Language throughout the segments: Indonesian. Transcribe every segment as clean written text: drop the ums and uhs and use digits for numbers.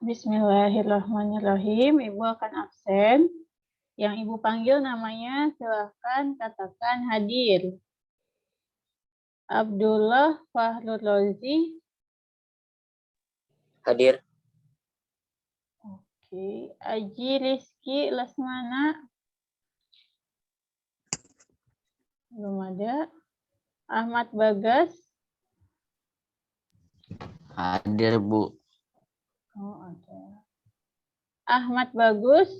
Bismillahirrahmanirrahim. Ibu akan absen. Yang Ibu panggil namanya silahkan katakan hadir. Abdullah Fahrul Rozi. Hadir. Oke. Aji Rizky Lesmana. Belum ada. Ahmad Bagas. Hadir, Bu. Oh, ada. Ahmad Bagus.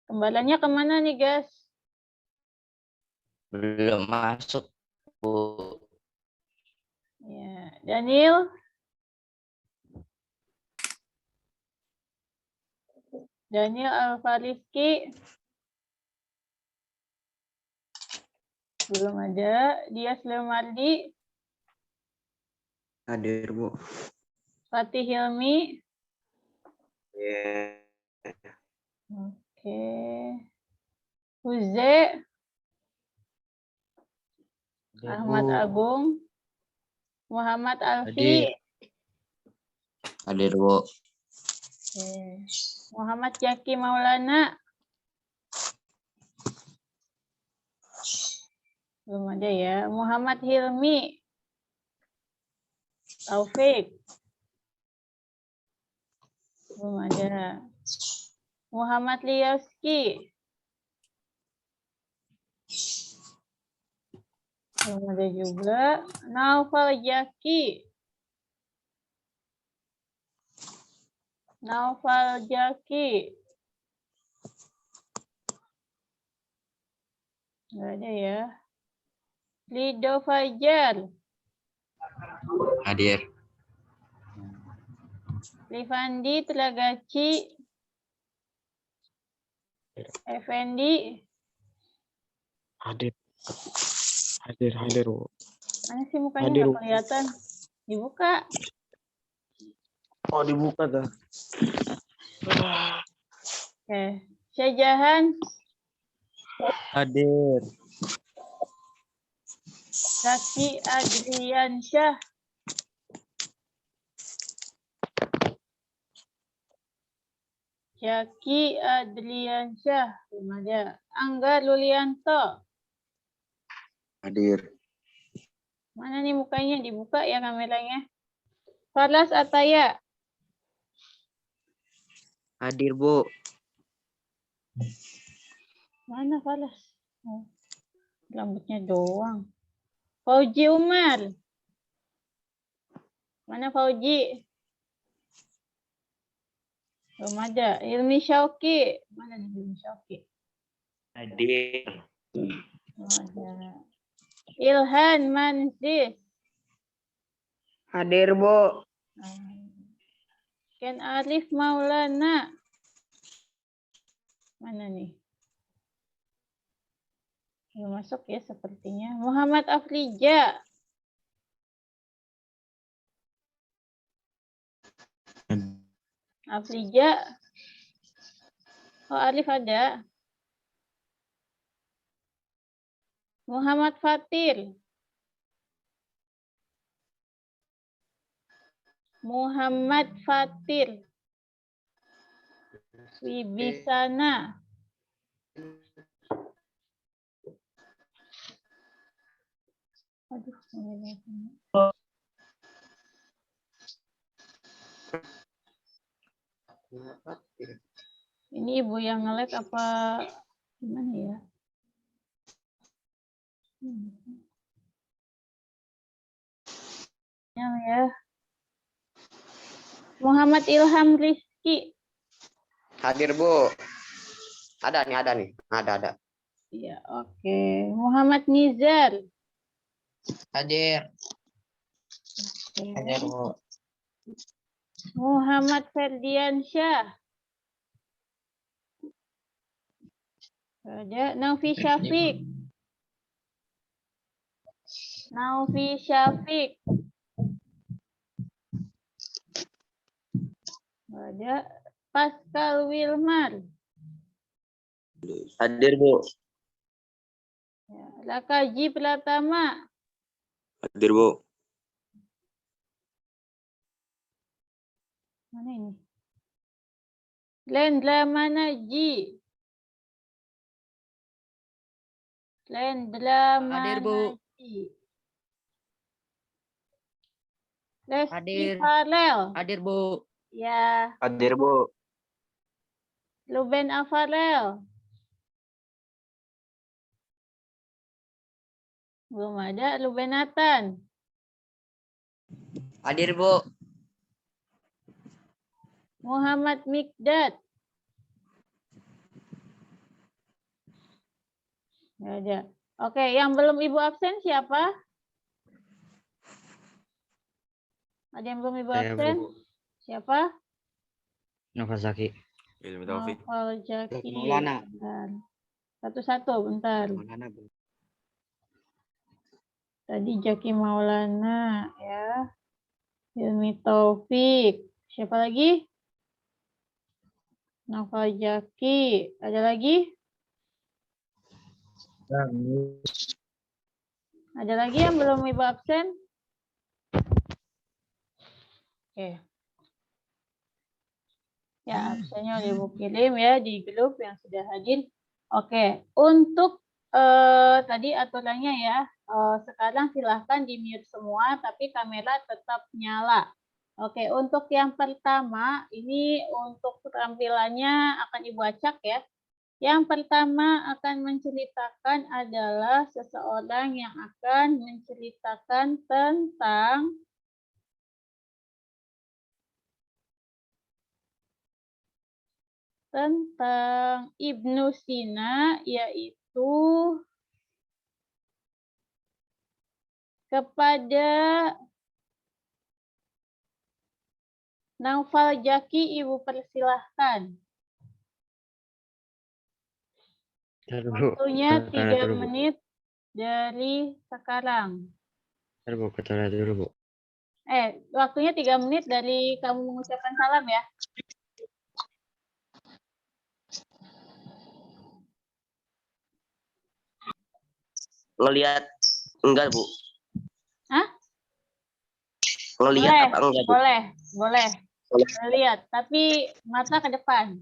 Kembarannya kemana nih, guys? Belum masuk, Bu. Ya, Daniel. Daniel Alfariski. Belum ada. Dias Lemardi. Hadir, Bu. Fatih Hilmi. Ya. Oke. Huze. Ahmad Agung. Muhammad Alfi. Hadir, Bu. Oke. Muhammad Jaki Maulana. Belum ada ya. Muhammad Hilmi. Taufik. Belum ada. Muhammad Liyaski. Belum ada juga. Naufal Jaki. Naufal Jaki. Nggak ada ya. Lido Fajar. Hadir. Livandi Telagaci. Effendi. Hadir. Hadir, Bu. Mana sih mukanya Hadir, nggak Bu. kelihatan? Dibuka. Oh, dibuka dah. Oke. Syajahan. Hadir. Zaki Adriansyah. Zaki Adriansyah. Belum ada. Angga Lulianto. Hadir. Mana nih mukanya? Dibuka ya kameranya. Falas Ataya. Hadir, Bu. Mana Falas? Oh, rambutnya doang. Fauji Umar. Mana Fauji? Belum ada. Ilmi Syauki. Mana nih Ilmi Syauki? Hadir. Belum ada. Ilhan Manzis. Hadir, Bu. Ken Arif Maulana. Mana nih? Belum masuk ya sepertinya. Muhammad Afrija. Afrija. Oh, Arif ada. Muhammad Fatir. Muhammad Fatir. Wibisana. Aduh, ini ibu yang nge-lag apa gimana ya? Ya. Muhammad Ilham Rizki. Hadir, Bu. Ada nih. Ada. Iya, oke. Muhammad Nizar. Hadir. Oke. Hadir, Bu. Muhammad Ferdiansyah. Ada. Naufi Syafiq. Naufi Syafiq. Ada. Pascal Wilmar. Hadir, Bu. Ya. Rakaji Pratama. Hadir, Bu. Mana ini? Lendra mana Ji? Lendra Hadir, mana Bu. Ji? Lesti Hadir. Farel. Hadir, Bu. Ya. Hadir, Bu. Ruben Afarel. Belum ada. Ruben Nathan. Hadir, Bu. Muhammad Mikdad. Nggak ada. Oke, yang belum Ibu absen siapa? Ada yang belum Ibu Saya, absen? Bu. Siapa? Nofasaki. Ilmi Taufik. Novel Jaki. Maulana. Bentar. Satu-satu, bentar. Maulana, Bu. Tadi Jaki Maulana, ya. Ilmi Taufik. Siapa lagi? Novel Jaki. Ada lagi? Ada lagi yang belum Ibu absen? Oke. Ya, absennya udah Ibu kirim ya di grup yang sudah hadir. Oke, untuk tadi aturannya ya, sekarang silahkan di-mute semua, tapi kamera tetap nyala. Oke, untuk yang pertama, ini untuk tampilannya akan Ibu acak ya. Yang pertama akan menceritakan adalah seseorang yang akan menceritakan tentang Ibnu Sina, yaitu kepada Naufal Jaki. Ibu persilahkan. Waktunya 3 menit dari sekarang. Bu, kata dulu, Bu. Waktunya 3 menit dari kamu mengucapkan salam ya. Ngelihat enggak, Bu? Hah? Ngelihat apa enggak, Bu? Boleh. Lihat, tapi mata ke depan.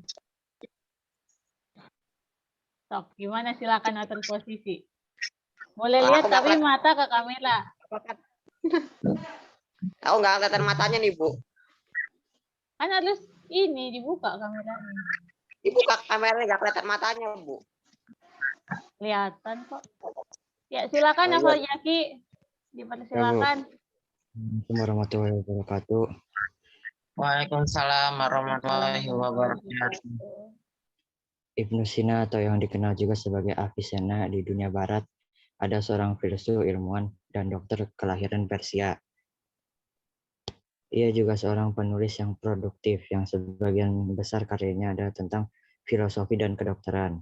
Sok, gimana silakan atur posisi. Boleh lihat tapi mata ke kamera. Aku nggak kelihatan matanya nih, Bu. Kan harus ini dibuka kameranya. Dibuka kameranya nggak kelihatan matanya, Bu. Kelihatan kok. Ya, silakan Naufal Jaki. Dipersilakan. Assalamualaikum warahmatullahi wabarakatuh. Waalaikumsalam warahmatullahi wabarakatuh. Ibnu Sina atau yang dikenal juga sebagai Avicenna di dunia barat ada seorang filsuf, ilmuwan, dan dokter kelahiran Persia. Ia juga seorang penulis yang produktif yang sebagian besar karyanya adalah tentang filosofi dan kedokteran.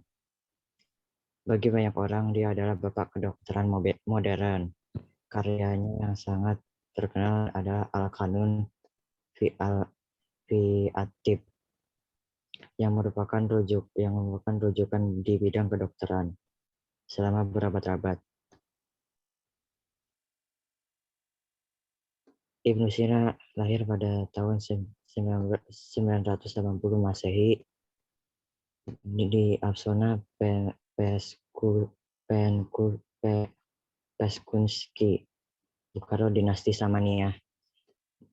Bagi banyak orang, dia adalah bapak kedokteran modern. Karyanya yang sangat terkenal adalah Al-Qanun fi At-Tibb yang merupakan rujukan di bidang kedokteran selama berabad-abad. Ibnu Sina lahir pada tahun 980 Masehi di Apsona Peskunski, Bukhara dinasti Samaniyah,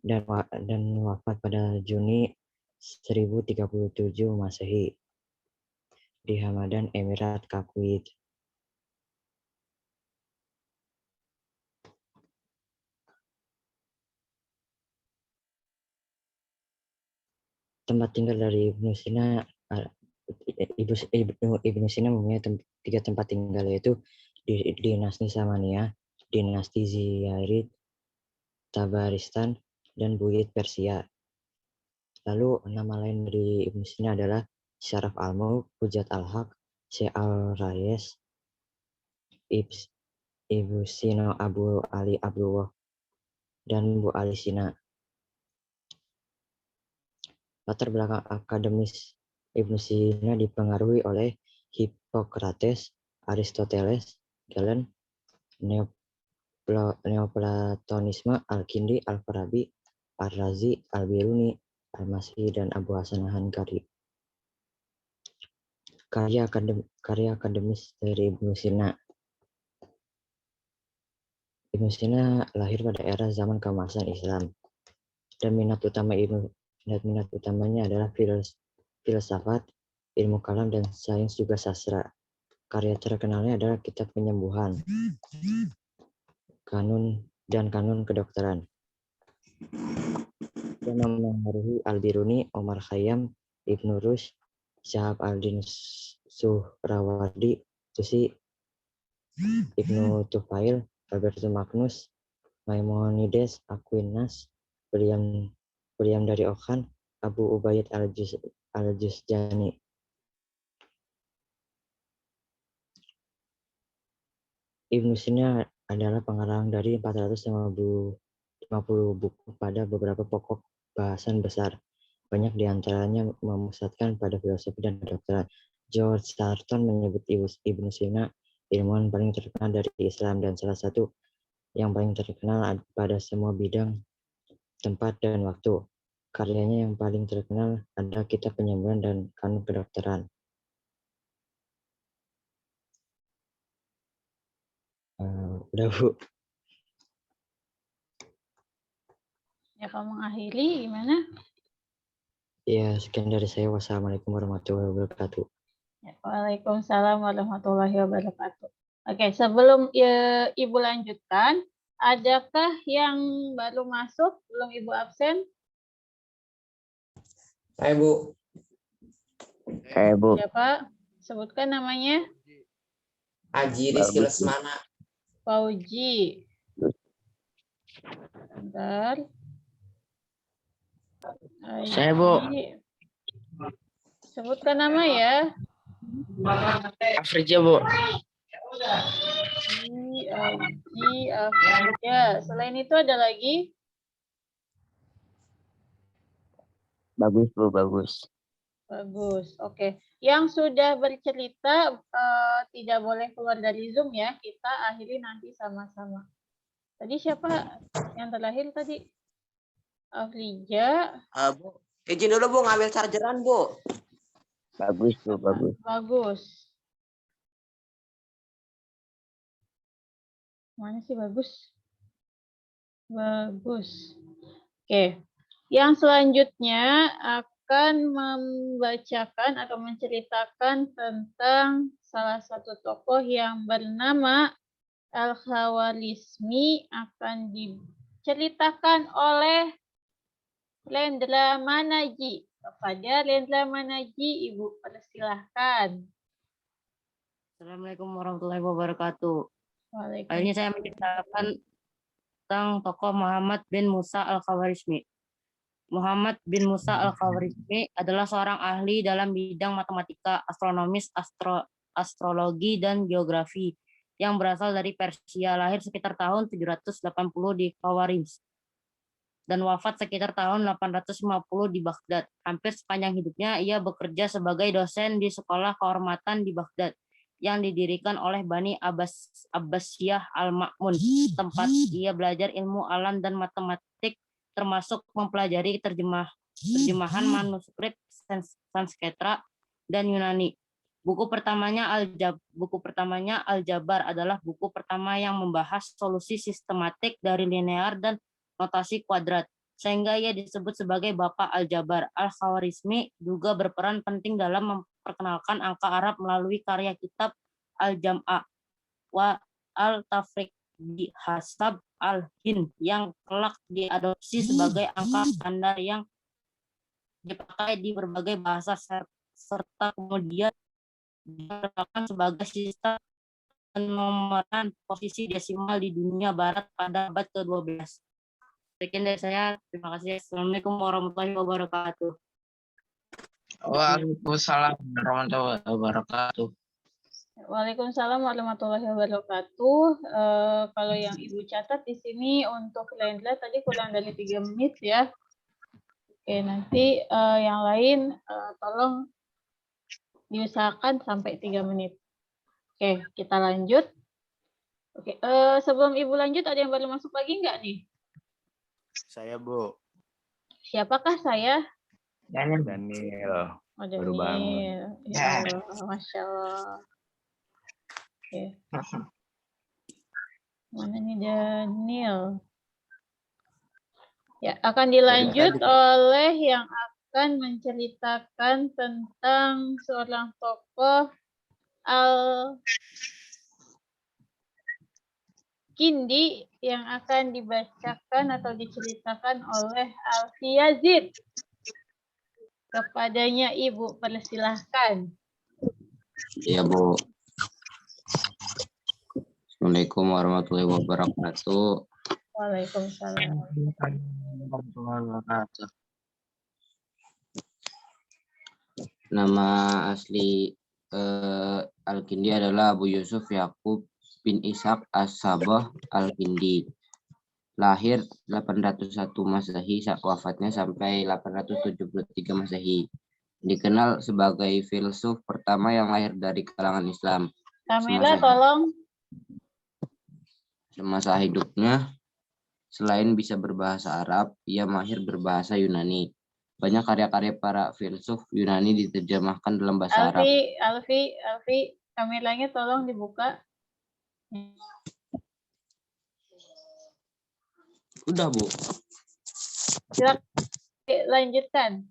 dan wafat pada Juni 1037 Masehi di Hamadan, Emirat Kuwait. Tempat tinggal dari Ibnu Sina, Ibnu Sina mempunyai 3 tempat tinggal, yaitu di dinasti Samaniyah, dinasti Ziyarid, Tabaristan, dan Buyid Persia. Lalu nama lain dari Ibnu Sina adalah Syaraf al-Mulk, Hujat al-Haq, Syekh al-Rayes, Ibnu Sina, Abu Ali Abdullah, dan Bu Ali Sina. Latar belakang akademis Ibnu Sina dipengaruhi oleh Hippokrates, Aristoteles, Galen, Neoplatonisme, Al-Kindi, Al-Farabi, Ar-Razi, Al-Biruni, Al-Masih, dan Abu Hasan Hankari. Karya akademis dari Ibnu Sina. Ibnu Sina lahir pada era zaman keemasan Islam, dan minat utamanya adalah filsafat, ilmu kalam, dan sains juga sastra. Karya terkenalnya adalah Kitab Penyembuhan, Kanun Kedokteran. Dia memengaruhi Al-Biruni, Omar Khayyam, Ibnu Rushd, Syahab al-Din Suhrawardi, Tusi, Ibnu Tufail, Albertus Magnus, Maimonides, Aquinas, William dari Ockham, Abu Ubaid al-Juzjani. Ibnu Sina adalah pengarang dari 450 buku pada beberapa pokok bahasan besar. Banyak diantaranya memusatkan pada filosofi dan kedokteran. George Sarton menyebut Ibnu Sina ilmuwan paling terkenal dari Islam dan salah satu yang paling terkenal pada semua bidang, tempat, dan waktu. Karyanya yang paling terkenal adalah Kitab Penyembuhan dan Kanun Kedokteran. Udah, Bu. Ya, kamu mengakhiri gimana? Ya, sekian dari saya. Wassalamualaikum warahmatullahi wabarakatuh. Ya, Waalaikumsalam warahmatullahi wabarakatuh. Oke, sebelum Ibu lanjutkan, adakah yang baru masuk, belum Ibu absen? Saya, Bu. Siapa? Sebutkan namanya. Haji Rizky Lesmana. Fauji. Bentar. Saya, Bu. Sebutkan nama ya. Afrija, Bu. Afrija. Selain itu ada lagi? Bagus, Bu, bagus. Bagus. Oke. Yang sudah bercerita tidak boleh keluar dari Zoom ya. Kita akhiri nanti sama-sama. Tadi siapa yang terakhir tadi? Afrija. Bu, izin dulu Bu ngambil chargeran Bu. Bagus, Bu, bagus. Bagus. Mana sih bagus? Bagus. Oke. Yang selanjutnya akan membacakan atau menceritakan tentang salah satu tokoh yang bernama Al-Khawarizmi, akan diceritakan oleh Lendra Manaji. Kepada Lendra Manaji, Ibu persilahkan. Assalamualaikum warahmatullahi wabarakatuh. Waalaikumsalam. Kali ini saya menceritakan tentang tokoh Muhammad bin Musa Al-Khawarizmi. Muhammad bin Musa Al-Khawarizmi adalah seorang ahli dalam bidang matematika, astronomis, astrologi, dan geografi yang berasal dari Persia, lahir sekitar tahun 780 di Khawarizm dan wafat sekitar tahun 850 di Baghdad. Hampir sepanjang hidupnya ia bekerja sebagai dosen di sekolah kehormatan di Baghdad yang didirikan oleh Bani Abbasiyah Al-Ma'mun, tempat ia belajar ilmu alam dan matematik, termasuk mempelajari terjemahan manuskrip Sanskerta dan Yunani. Buku pertamanya Al-Jabar adalah buku pertama yang membahas solusi sistematik dari linear dan notasi kuadrat, sehingga ia disebut sebagai Bapak Al-Jabar. Al-Khawarizmi juga berperan penting dalam memperkenalkan angka Arab melalui karya kitab Al-Jam'a wa Al-Tafriq di Hasab Al-Hind yang kelak diadopsi sebagai angka standar yang dipakai di berbagai bahasa serta kemudian diterapkan sebagai sistem penomoran posisi desimal di dunia barat pada abad ke-12. Sekian dari saya. Terima kasih. Assalamualaikum warahmatullahi wabarakatuh. Waalaikumsalam warahmatullahi wabarakatuh. Waalaikumsalam warahmatullahi wabarakatuh. Kalau yang Ibu catat di sini untuk Lendra tadi kurang dari 3 menit ya. Oke, nanti yang lain tolong diusahakan sampai 3 menit. Oke, kita lanjut. Oke, sebelum Ibu lanjut, ada yang baru masuk lagi nggak nih? Saya, Bu. Siapakah saya? Daniel. Oh, Baru bangun. Daniel. Ya Allah, Masya Allah. Oke. Mana nih Daniel? Ya, akan dilanjut oleh yang akan menceritakan tentang seorang tokoh Al-Kindi yang akan dibacakan atau diceritakan oleh Alfi Yazid. Kepadanya Ibu, persilahkan. Iya, Bu. Assalamualaikum warahmatullahi wabarakatuh. Waalaikumsalam. Nama asli Al-Kindi adalah Abu Yusuf Yakub bin Ishaq As-Sabah Al-Kindi. Lahir 801 Masehi, wafatnya sampai 873 Masehi. Dikenal sebagai filsuf pertama yang lahir dari kalangan Islam. Kamila, tolong. Semasa hidupnya, selain bisa berbahasa Arab, ia mahir berbahasa Yunani. Banyak karya-karya para filsuf Yunani diterjemahkan dalam bahasa Arab. Alfi, Kamilanya tolong dibuka. Udah, Bu. Silakan lanjutkan.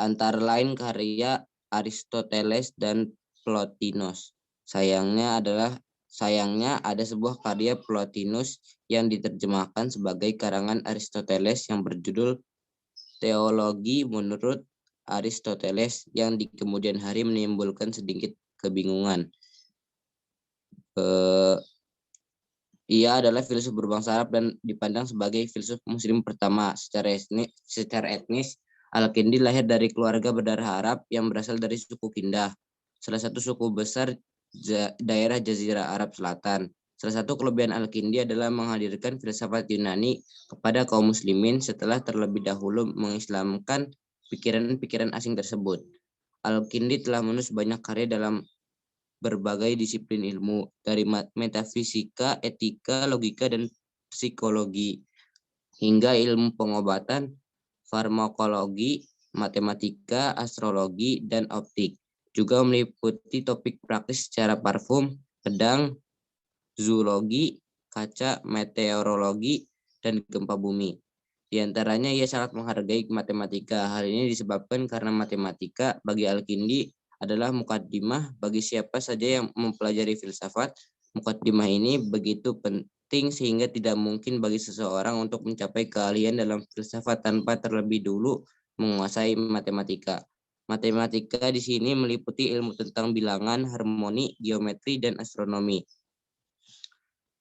Antara lain karya Aristoteles dan Plotinus. Sayangnya ada sebuah karya Plotinus yang diterjemahkan sebagai karangan Aristoteles yang berjudul Teologi menurut Aristoteles, yang di kemudian hari menimbulkan sedikit kebingungan. Ia adalah filsuf berbangsa Arab dan dipandang sebagai filsuf Muslim pertama. Secara etnis, Al-Kindi lahir dari keluarga berdarah Arab yang berasal dari suku Kindah, salah satu suku besar daerah Jazirah Arab Selatan. Salah satu kelebihan Al-Kindi adalah menghadirkan filsafat Yunani kepada kaum muslimin setelah terlebih dahulu mengislamkan pikiran-pikiran asing tersebut. Al-Kindi telah menulis banyak karya dalam berbagai disiplin ilmu, dari metafisika, etika, logika, dan psikologi, hingga ilmu pengobatan, farmakologi, matematika, astrologi, dan optik. Juga meliputi topik praktis secara parfum, pedang, zoologi, kaca, meteorologi, dan gempa bumi. Di antaranya ia sangat menghargai matematika. Hal ini disebabkan karena matematika bagi Al-Kindi adalah mukaddimah bagi siapa saja yang mempelajari filsafat. Mukaddimah ini begitu penting sehingga tidak mungkin bagi seseorang untuk mencapai keahlian dalam filsafat tanpa terlebih dulu menguasai matematika. Matematika di sini meliputi ilmu tentang bilangan, harmoni, geometri, dan astronomi.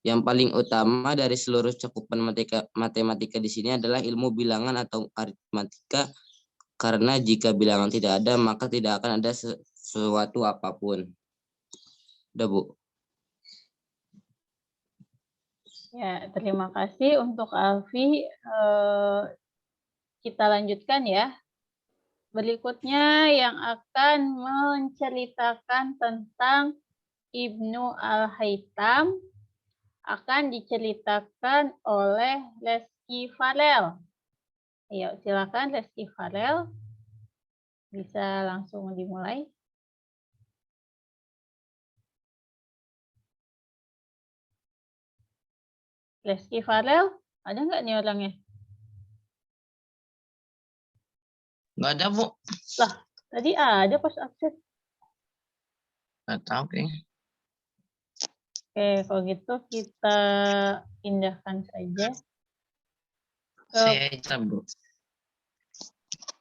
Yang paling utama dari seluruh cakupan matematika di sini adalah ilmu bilangan atau aritmatika, karena jika bilangan tidak ada, maka tidak akan ada sesuatu apapun. Udah, Bu. Ya, terima kasih untuk Alfi. Kita lanjutkan ya. Berikutnya yang akan menceritakan tentang Ibnu Al-Haytham akan diceritakan oleh Reski Farel. Ayo, silakan Reski Farel. Bisa langsung dimulai. Reski Farel, ada nggak nih orangnya? Nggak ada, Bu. Lah, tadi ada pas absen. Nggak tahu kayaknya. Oke, kalau gitu kita pindahkan saja. Saya bisa, Bu.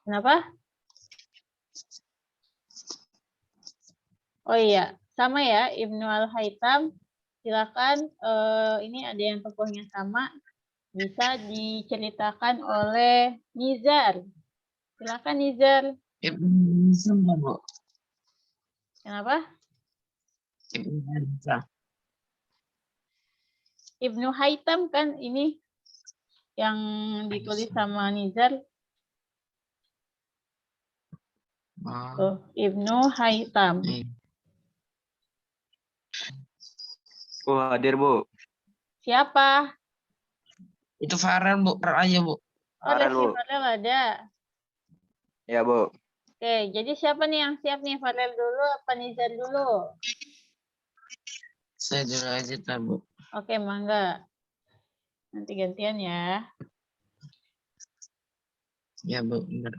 Kenapa? Oh iya, sama ya, Ibnu Al-Haytham. Silakan, ini ada yang tokohnya sama, bisa diceritakan oleh Nizar. Silakan Nizar. Ibnu Hazm, Bu. Kenapa? Ibnu Hazm. Ibnu Haytham kan ini yang ditulis sama Nizar. Tuh, Ibnu Haytham. Oh, hadir, Bu. Siapa? Itu Farel, Bu. Farel aja, Bu. Oh, Farel, Reski Bu. Farel ada. Ya, Bu. Oke, jadi siapa nih yang siap nih? Farel dulu apa Nizar dulu? Saya dulu aja, Bu. Oke, mangga. Nanti gantian ya. Ya, Bu. Benar.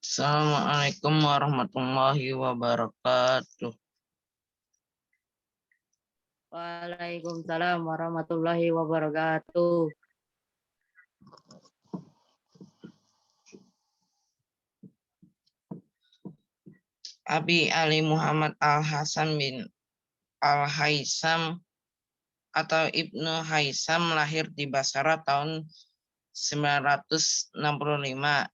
Assalamualaikum warahmatullahi wabarakatuh. Waalaikumsalam warahmatullahi wabarakatuh. Abi Ali Muhammad Al-Hasan bin Al-Haisam atau Ibnu Haisam lahir di Basra tahun 965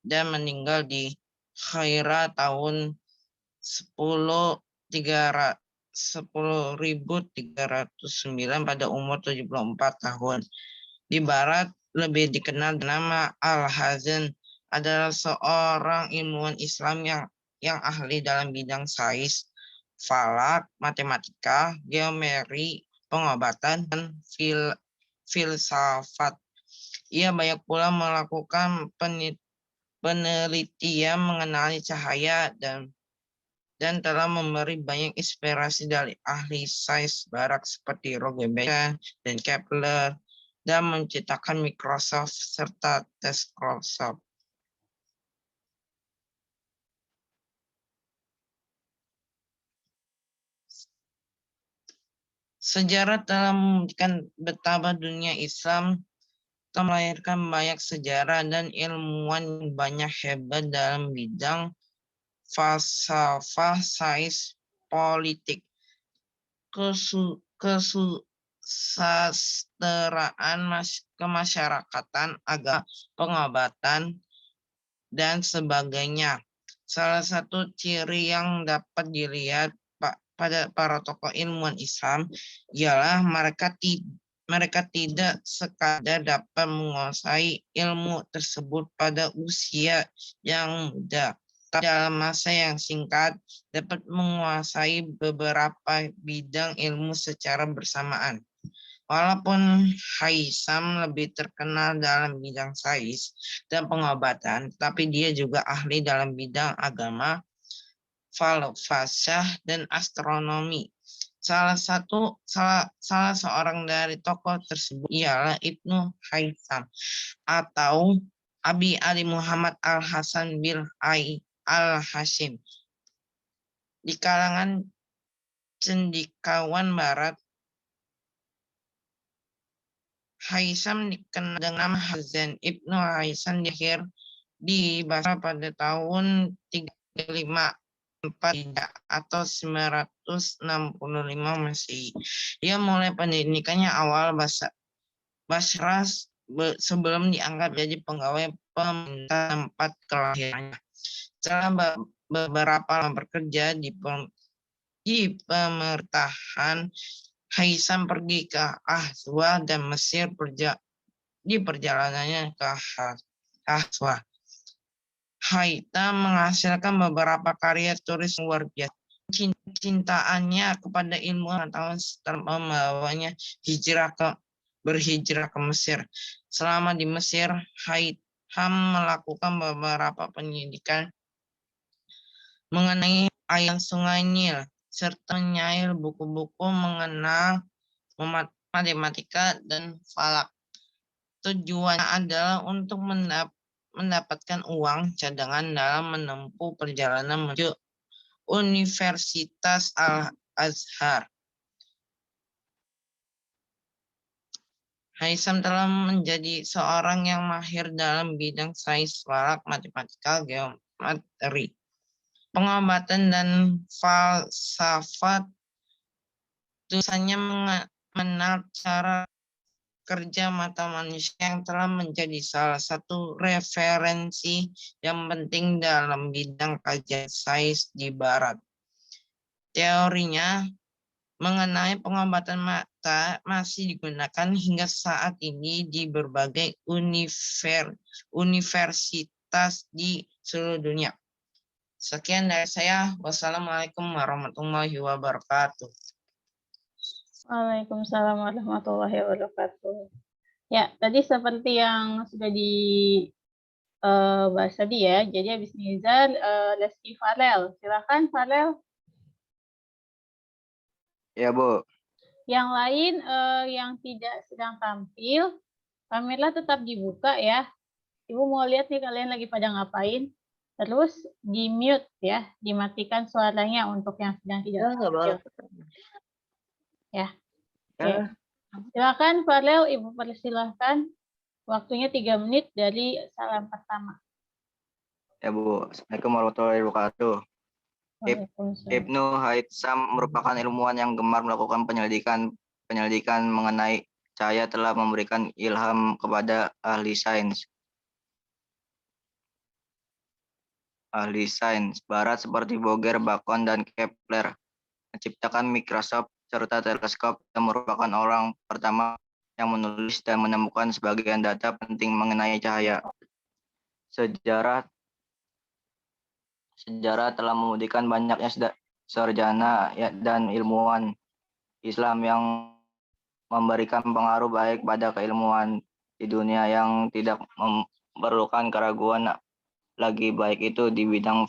dan meninggal di Khaira tahun 10.309 pada umur 74 tahun. Di Barat lebih dikenal nama Al-Hazan, adalah seorang ilmuwan Islam yang ahli dalam bidang sains, falak, matematika, geometri, pengobatan, dan filsafat. Ia banyak pula melakukan penelitian mengenai cahaya dan telah memberi banyak inspirasi dari ahli sains barat seperti Roger dan Kepler, dan menciptakan Microsoft serta teleskop. Sejarah telah membuktikan betapa dunia Islam telah melahirkan banyak sejarah dan ilmuwan yang banyak hebat dalam bidang falsafah, sains, politik, kesusastraan, kemasyarakatan, agama, pengobatan, dan sebagainya. Salah satu ciri yang dapat dilihat pada para tokoh ilmuwan Islam ialah mereka tidak sekadar dapat menguasai ilmu tersebut pada usia yang muda, tapi dalam masa yang singkat dapat menguasai beberapa bidang ilmu secara bersamaan. Walaupun Haisam lebih terkenal dalam bidang sains dan pengobatan, tapi dia juga ahli dalam bidang agama, falsafah, dan astronomi. Salah seorang dari tokoh tersebut ialah Ibnu Haisam atau Abi Ali Muhammad Al-Hasan bin Al-Hashim. Di kalangan cendekiawan barat, Haisam dikenal dengan Hazan. Ibnu Haisam lahir di Basra pada tahun 354 atau 965 Masehi. Dia mulai pendidikannya awal Basra sebelum dianggap jadi pegawai pemerintah tempat kelahirannya. Setelah beberapa lama bekerja di pemerintahan, Haisam pergi ke Ahwa dan Mesir di perjalanannya ke Ahwa. Haisam menghasilkan beberapa karya tulis luar biasa. Cintaannya kepada ilmu pengetahuan setelah membawanya berhijrah ke Mesir. Selama di Mesir, Haisam melakukan beberapa pendidikan mengenai air sungai Nil, serta menyair buku-buku mengenal matematika dan falak. Tujuannya adalah untuk mendapatkan uang cadangan dalam menempuh perjalanan menuju Universitas Al-Azhar. Haisam telah menjadi seorang yang mahir dalam bidang sains, falak, matematika, geometri, pengobatan, dan falsafat. Tulisannya mengenal cara kerja mata manusia yang telah menjadi salah satu referensi yang penting dalam bidang kajian sains di Barat. Teorinya mengenai pengobatan mata masih digunakan hingga saat ini di berbagai universitas di seluruh dunia. Sekian dari saya. Wassalamualaikum warahmatullahi wabarakatuh. Waalaikumsalam warahmatullahi wabarakatuh. Ya, tadi seperti yang sudah dibahas tadi ya. Jadi habis Nizar, Lesti Farel. Silakan Farel. Ya, Bu. Yang lain yang tidak sedang tampil, kamera tetap dibuka ya. Ibu mau lihat nih kalian lagi pada ngapain. Terus di mute ya, dimatikan suaranya untuk yang sedang tidak tampil. Ya. Oke. Silakan Farel, Ibu persilahkan. Waktunya 3 menit dari salam pertama. Ya, Bu. Assalamualaikum warahmatullahi wabarakatuh. Waalaikumsalam. Ibnu Haitsam merupakan ilmuwan yang gemar melakukan penyelidikan mengenai cahaya, telah memberikan ilham kepada ahli sains barat seperti Boger, Bacon, dan Kepler menciptakan mikroskop serta teleskop, yang merupakan orang pertama yang menulis dan menemukan sebagian data penting mengenai cahaya. Sejarah telah membuktikan banyaknya sarjana dan ilmuwan Islam yang memberikan pengaruh baik pada keilmuan di dunia yang tidak memerlukan keraguan lagi, baik itu di bidang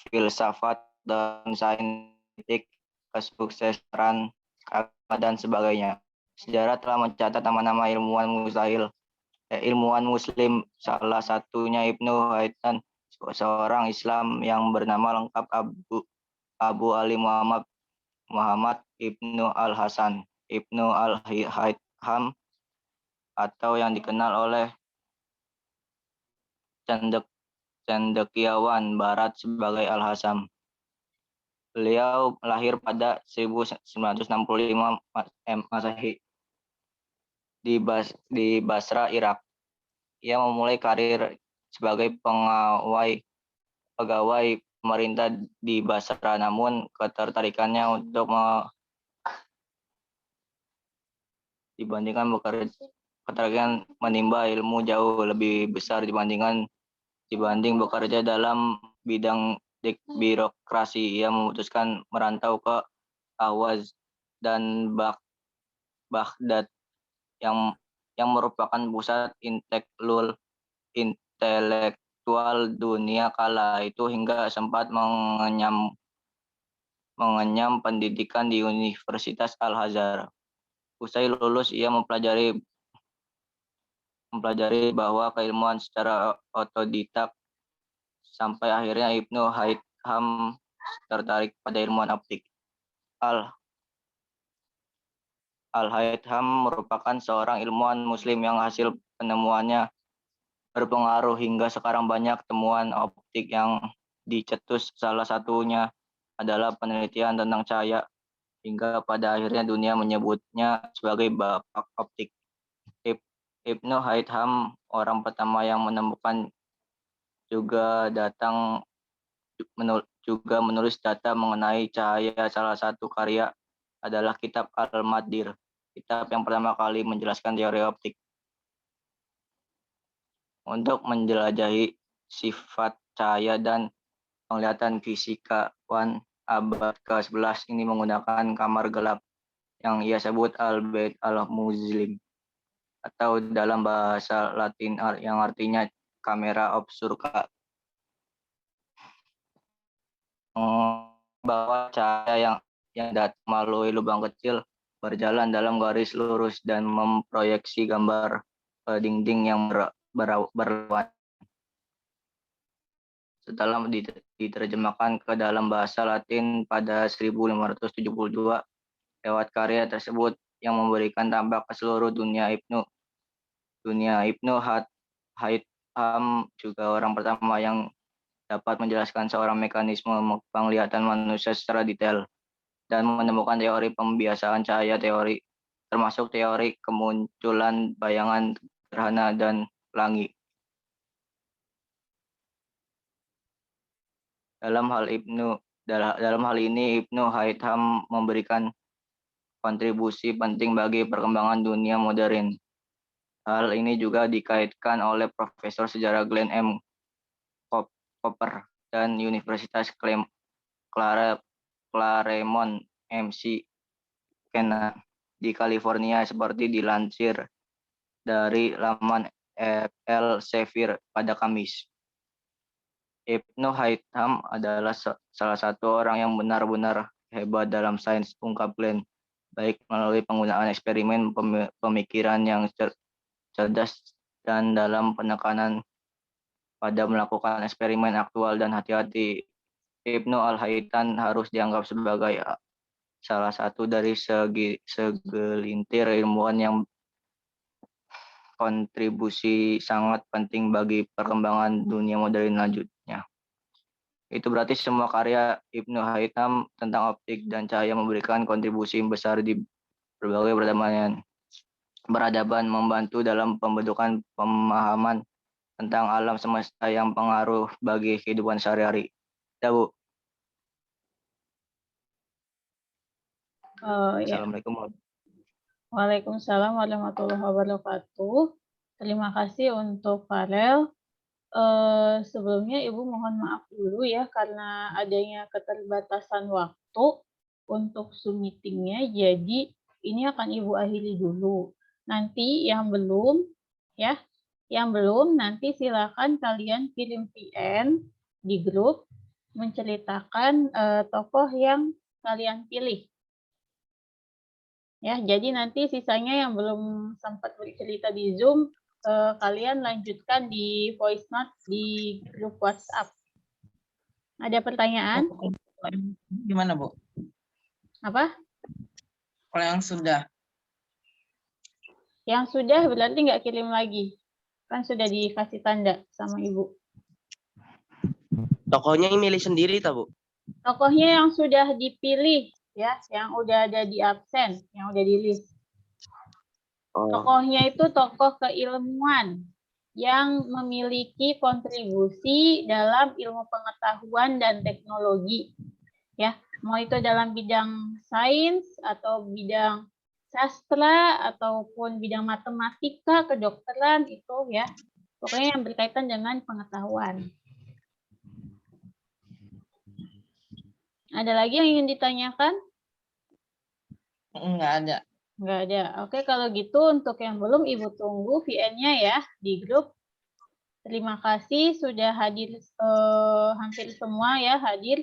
filsafat dan saintik, kesuksesan, agama, dan sebagainya. Sejarah telah mencatat nama-nama ilmuwan Muslim, salah satunya Ibnu Haitham, seorang Islam yang bernama lengkap Abu Ali Muhammad Ibnu Al-Hasan Ibnu Al-Haitham, atau yang dikenal oleh cendekiawan barat sebagai Al-Hasan. Beliau lahir pada 1965 Masehi di Basra, Irak. Ia memulai karir sebagai pegawai pemerintah di Basra, namun ketertarikannya untuk ketertarikan menimba ilmu jauh lebih besar dibanding bekerja dalam bidang birokrasi. Ia memutuskan merantau ke Ahwaz dan Baghdad yang merupakan pusat intelektual dunia kala itu, hingga sempat mengenyam pendidikan di Universitas Al-Azhar. Usai lulus, ia mempelajari bahwa keilmuan secara otodidak, sampai akhirnya Ibnu Haitham tertarik pada ilmuwan optik. Al-Haitham merupakan seorang ilmuwan Muslim yang hasil penemuannya berpengaruh hingga sekarang. Banyak temuan optik yang dicetus, salah satunya adalah penelitian tentang cahaya, hingga pada akhirnya dunia menyebutnya sebagai bapak optik. Ibnu Haitham orang pertama yang menemukan juga menulis data mengenai cahaya. Salah satu karya adalah kitab Al-Madir, kitab yang pertama kali menjelaskan teori optik. Untuk menjelajahi sifat cahaya dan penglihatan, fisikawan abad ke-11 ini menggunakan kamar gelap yang ia sebut Al-Bait Al-Muzlim, atau dalam bahasa Latin yang artinya kamera obscura, bahwa cahaya yang datang melalui lubang kecil berjalan dalam garis lurus dan memproyeksi gambar ke dinding yang berlawanan. Setelah diterjemahkan ke dalam bahasa Latin pada 1572 lewat karya tersebut yang memberikan dampak ke seluruh dunia, Ibnu Haitham juga orang pertama yang dapat menjelaskan seorang mekanisme penglihatan manusia secara detail dan menemukan teori pembiasaan cahaya, termasuk teori kemunculan bayangan gerhana dan pelangi. Dalam hal ini Ibnu Haitham memberikan kontribusi penting bagi perkembangan dunia modern. Hal ini juga dikaitkan oleh Profesor Sejarah Glenn M. Cooper dan Universitas Claremont MC di California seperti dilansir dari laman Elsevier pada Kamis. Ibnu Haytham adalah salah satu orang yang benar-benar hebat dalam sains, ungkap Glenn, baik melalui penggunaan eksperimen pemikiran yang cerdas dan dalam penekanan pada melakukan eksperimen aktual dan hati-hati. Ibnu Al-Haytham harus dianggap sebagai salah satu dari segelintir ilmuwan yang kontribusi sangat penting bagi perkembangan dunia modern lanjutnya. Itu berarti semua karya Ibnu Haytham tentang optik dan cahaya memberikan kontribusi besar di berbagai peradaban, membantu dalam pembentukan pemahaman tentang alam semesta yang pengaruh bagi kehidupan sehari-hari. Ya, Bu. Ya. Assalamualaikum. Waalaikumsalam warahmatullahi wabarakatuh. Terima kasih untuk Farel. Sebelumnya Ibu mohon maaf dulu ya karena adanya keterbatasan waktu untuk Zoom meetingnya. Jadi ini akan Ibu akhiri dulu. Nanti yang belum nanti silakan kalian kirim VN di grup menceritakan tokoh yang kalian pilih. Ya, jadi nanti sisanya yang belum sempat bercerita di Zoom, kalian lanjutkan di voice note di grup WhatsApp. Ada pertanyaan? Gimana, Bu? Apa? Kalau yang sudah. Yang sudah berarti nggak kirim lagi. Kan sudah dikasih tanda sama Ibu. Tokohnya yang milih sendiri, tak, Bu? Tokohnya yang sudah dipilih, ya, yang udah ada di absen, yang udah di list. Tokohnya itu tokoh keilmuan yang memiliki kontribusi dalam ilmu pengetahuan dan teknologi. Ya, mau itu dalam bidang sains atau bidang sastra ataupun bidang matematika, kedokteran itu ya. Pokoknya yang berkaitan dengan pengetahuan. Ada lagi yang ingin ditanyakan? Enggak ada. Enggak ada. Oke, kalau gitu untuk yang belum Ibu tunggu VN-nya ya di grup. Terima kasih sudah hadir hampir semua ya hadir.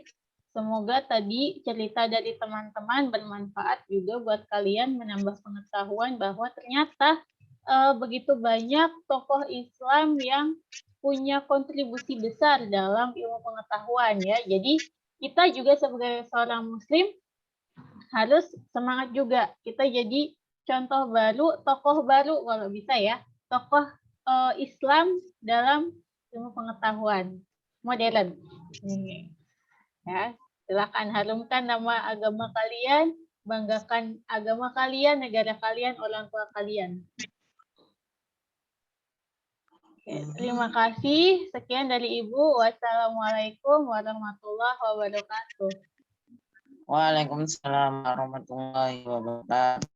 Semoga tadi cerita dari teman-teman bermanfaat juga buat kalian menambah pengetahuan bahwa ternyata begitu banyak tokoh Islam yang punya kontribusi besar dalam ilmu pengetahuan ya. Jadi kita juga sebagai seorang muslim harus semangat juga. Kita jadi contoh baru, tokoh baru kalau bisa ya. Tokoh Islam dalam ilmu pengetahuan modern. Ya, silakan harumkan nama agama kalian, banggakan agama kalian, negara kalian, orang tua kalian. Oke, terima kasih. Sekian dari Ibu. Wassalamualaikum warahmatullahi wabarakatuh. Waalaikumsalam warahmatullahi wabarakatuh.